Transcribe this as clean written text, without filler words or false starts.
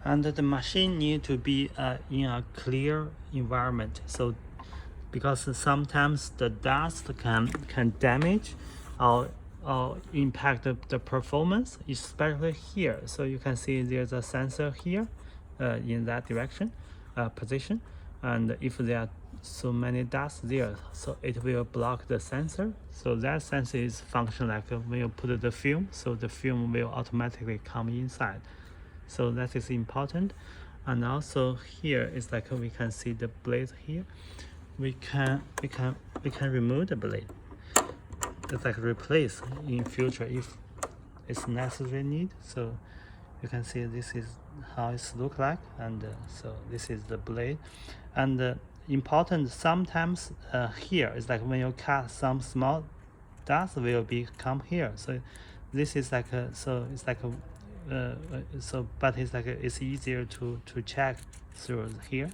And the machine need to be in a clear environment. So because sometimes the dust can damage or impact the performance, especially here. So you can see there's a sensor here in that direction position, and if there are so many dust there, so it will block the sensor. So that sensor is function like when you put the film, so the film will automatically come inside. So that is important. And also here is like we can see the blade here. We can remove the blade. It's like replace in future if it's necessary need. So you can see this is how it look like, and so this is the blade. And important sometimes here is like when you cut, some small dust will be come here. So this is like a, so it's like a so but it's like it's easier to check through here.